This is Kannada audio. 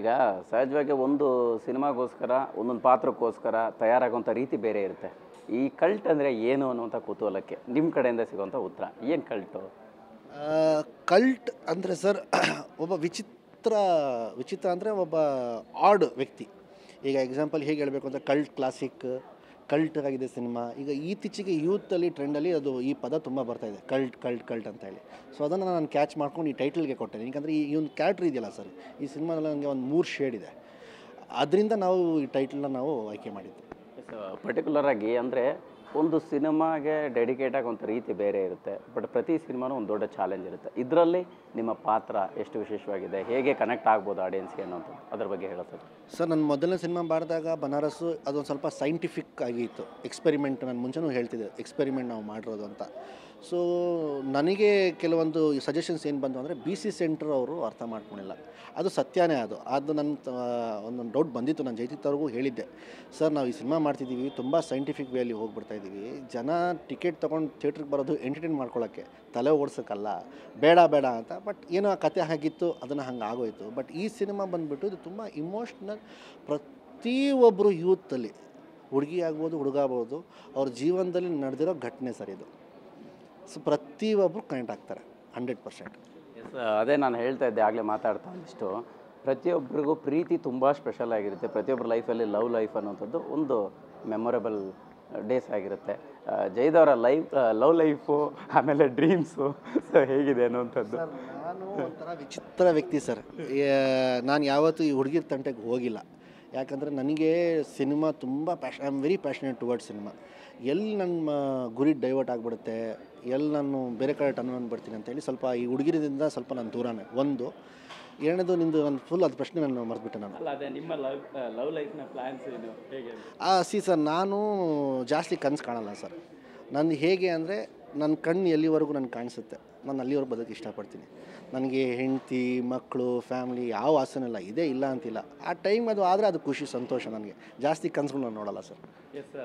ಈಗ ಸಹಜವಾಗಿ ಒಂದು ಸಿನಿಮಾಗೋಸ್ಕರ ಒಂದೊಂದು ಪಾತ್ರಕ್ಕೋಸ್ಕರ ತಯಾರಾಗುವಂಥ ರೀತಿ ಬೇರೆ ಇರುತ್ತೆ. ಈ ಕಲ್ಟ್ ಅಂದರೆ ಏನು ಅನ್ನುವಂಥ ಕುತೂಹಲಕ್ಕೆ ನಿಮ್ಮ ಕಡೆಯಿಂದ ಸಿಗುವಂಥ ಉತ್ತರ ಏನು ಕಲ್ಟು? ಕಲ್ಟ್ ಅಂದರೆ ಸರ್ ಒಬ್ಬ ವಿಚಿತ್ರ ಅಂದರೆ ಒಬ್ಬ ಆಡ್ ವ್ಯಕ್ತಿ. ಈಗ ಎಕ್ಸಾಂಪಲ್ ಹೇಗೆ ಹೇಳಬೇಕು ಅಂದರೆ ಕಲ್ಟ್ ಕ್ಲಾಸಿಕ್, ಕಲ್ಟ್ ಆಗಿದೆ ಸಿನಿಮಾ. ಈಗ ಇತ್ತೀಚೆಗೆ ಯೂತಲ್ಲಿ ಟ್ರೆಂಡಲ್ಲಿ ಅದು ಈ ಪದ ತುಂಬ ಬರ್ತಾಯಿದೆ, ಕಲ್ಟ್ ಕಲ್ಟ್ ಕಲ್ಟ್ ಅಂತ ಹೇಳಿ. ಸೊ ಅದನ್ನು ನಾನು ಕ್ಯಾಚ್ ಮಾಡ್ಕೊಂಡು ಈ ಟೈಟಲ್ಗೆ ಕೊಟ್ಟೆ. ಯಾಕಂದರೆ ಈ ಒಂದು ಕ್ಯಾರೆಕ್ಟರ್ ಇದೆಯಲ್ಲ ಸರ್, ಈ ಸಿನಿಮಾದಲ್ಲಿ ನನಗೆ ಒಂದು 3 ಶೇಡ್ ಇದೆ. ಅದರಿಂದ ನಾವು ಈ ಟೈಟಲ್ನ ನಾವು ಆಯ್ಕೆ ಮಾಡಿದ್ದು. ಪರ್ಟಿಕ್ಯುಲರಾಗಿ ಅಂದರೆ ಒಂದು ಸಿನಿಮಾಗೆ ಡೆಡಿಕೇಟ್ ಆಗಿ ಒಂದು ರೀತಿ ಬೇರೆ ಇರುತ್ತೆ, ಬಟ್ ಪ್ರತಿ ಸಿನಿಮಾನೂ ಒಂದು ದೊಡ್ಡ ಚಾಲೆಂಜ್ ಇರುತ್ತೆ. ಇದರಲ್ಲಿ ನಿಮ್ಮ ಪಾತ್ರ ಎಷ್ಟು ವಿಶೇಷವಾಗಿದೆ, ಹೇಗೆ ಕನೆಕ್ಟ್ ಆಗ್ಬೋದು ಆಡಿಯನ್ಸ್ಗೆ ಅನ್ನೋಂಥದ್ದು ಅದ್ರ ಬಗ್ಗೆ ಹೇಳುತ್ತದೆ ಸರ್. ನನ್ನ ಮೊದಲನೇ ಸಿನಿಮಾ ಮಾಡಿದಾಗ ಬನಾರಸ್ಸು ಅದೊಂದು ಸ್ವಲ್ಪ ಸೈಂಟಿಫಿಕ್ ಆಗಿತ್ತು, ಎಕ್ಸ್ಪೆರಿಮೆಂಟ್. ನಾನು ಮುಂಚೆನೂ ಹೇಳ್ತಿದ್ದೆ ಎಕ್ಸ್ಪೆರಿಮೆಂಟ್ ನಾವು ಮಾಡಿರೋದು ಅಂತ. ಸೊ ನನಗೆ ಕೆಲವೊಂದು ಸಜೆಷನ್ಸ್ ಏನು ಬಂತು ಅಂದರೆ BC ಸೆಂಟ್ರ್ ಅವರು ಅರ್ಥ ಮಾಡ್ಕೊಂಡಿಲ್ಲ. ಅದು ಸತ್ಯನೇ. ಅದು ನನ್ನ ಒಂದೊಂದು ಡೌಟ್ ಬಂದಿತ್ತು. ನಾನು ಜೈತಿತ್ ಅವ್ರಿಗೂ ಹೇಳಿದ್ದೆ, ಸರ್ ನಾವು ಈ ಸಿನಿಮಾ ಮಾಡ್ತಿದ್ದೀವಿ, ತುಂಬ ಸೈಂಟಿಫಿಕ್ ವೇಯಲ್ಲಿ ಹೋಗ್ಬಿಡ್ತಾ ಇದ್ದೀವಿ. ಜನ ಟಿಕೆಟ್ ತೊಗೊಂಡು ಥಿಯೇಟ್ರಿಗೆ ಬರೋದು ಎಂಟರ್ಟೈನ್ ಮಾಡ್ಕೊಳ್ಳೋಕ್ಕೆ, ತಲೆ ಓಡಿಸೋಕ್ಕಲ್ಲ, ಬೇಡ ಅಂತ. ಬಟ್ ಏನೋ ಕತೆ ಆಗಿತ್ತು, ಅದನ್ನು ಹಂಗೆ ಆಗೋಯಿತು. ಬಟ್ ಈ ಸಿನಿಮಾ ಬಂದುಬಿಟ್ಟು ಇದು ತುಂಬ ಇಮೋಷ್ನಲ್. ಪ್ರತಿಯೊಬ್ಬರು ಯೂತಲ್ಲಿ, ಹುಡುಗಿ ಆಗ್ಬೋದು ಹುಡುಗ ಆಗ್ಬೋದು, ಅವ್ರ ಜೀವನದಲ್ಲಿ ನಡೆದಿರೋ ಘಟನೆ ಸರ್ ಇದು. ಸೊ ಪ್ರತಿಯೊಬ್ಬರು ಕನೆಕ್ಟ್ ಆಗ್ತಾರೆ 100%. ಎಸ್, ಅದೇ ನಾನು ಹೇಳ್ತಾ ಇದ್ದೆ ಆಗಲೇ ಮಾತಾಡ್ತಾ ಒಂದಿಷ್ಟು. ಪ್ರತಿಯೊಬ್ಬರಿಗೂ ಪ್ರೀತಿ ತುಂಬ ಸ್ಪೆಷಲ್ ಆಗಿರುತ್ತೆ. ಪ್ರತಿಯೊಬ್ಬರ ಲೈಫಲ್ಲಿ ಲೈಫ್ ಅನ್ನೋಂಥದ್ದು ಒಂದು ಮೆಮೊರೇಬಲ್ ಡೇಸ್ ಆಗಿರುತ್ತೆ. ಜೈದವರ ಲವ್ ಲೈಫು ಆಮೇಲೆ ಡ್ರೀಮ್ಸು ಹೇಗಿದೆ ಅನ್ನೋಂಥದ್ದು? ನಾನು ಒಂಥರ ವಿಚಿತ್ರ ವ್ಯಕ್ತಿ ಸರ್. ನಾನು ಯಾವತ್ತೂ ಈ ಹುಡುಗಿರ ತಂಟೆಗೆ ಹೋಗಿಲ್ಲ. ಯಾಕಂದರೆ ನನಗೆ ಸಿನಿಮಾ ತುಂಬ I am very passionate towards cinema. ಎಲ್ಲಿ ನನ್ನ ಗುರಿ ಡೈವರ್ಟ್ ಆಗಿಬಿಡುತ್ತೆ, ಎಲ್ಲಿ ನಾನು ಬೇರೆ ಕಡೆ ಟರ್ನ್ ಬಂದುಬಿಡ್ತೀನಿ ಅಂತೇಳಿ ಸ್ವಲ್ಪ ಈ ಹುಡುಗಿರಿಂದ ಸ್ವಲ್ಪ ನಾನು ದೂರನೇ. ಒಂದು ಎರಡನೇದು ನಿಂದು ನಾನು ಫುಲ್ ಅದು ಪ್ರಶ್ನೆ ನಾನು ಮರೆತುಬಿಟ್ಟೆ ನಾನು. ಅದೇ ನಿಮ್ಮ ಲವ್ ಲೈಫ್ನ ಪ್ಲ್ಯಾನ್ಸ್ ಏನು, ಹೇಗೆ? ಸರ್ ನಾನು ಜಾಸ್ತಿ ಕನಸು ಕಾಣಲ್ಲ ಸರ್. ನಂದು ಹೇಗೆ ಅಂದರೆ ನನ್ನ ಕಣ್ಣು ಎಲ್ಲಿವರೆಗೂ ನನಗೆ ಕಾಣಿಸುತ್ತೆ, ನಾನು ಅಲ್ಲಿವರೆಗೂ ಬದುಕಿ ಇಷ್ಟಪಡ್ತೀನಿ. ನನಗೆ ಹೆಂಡತಿ ಮಕ್ಕಳು ಫ್ಯಾಮ್ಲಿ ಯಾವ ಆಸೆನೂ ಇಲ್ಲ, ಇದೇ ಇಲ್ಲ ಅಂತಿಲ್ಲ. ಆ ಟೈಮ್ ಅದು ಆದರೆ ಅದು ಖುಷಿ ಸಂತೋಷ. ನನಗೆ ಜಾಸ್ತಿ ಕನಸುಗಳು ನಾನು ನೋಡಲ್ಲ ಸರ್. ಎಸ್.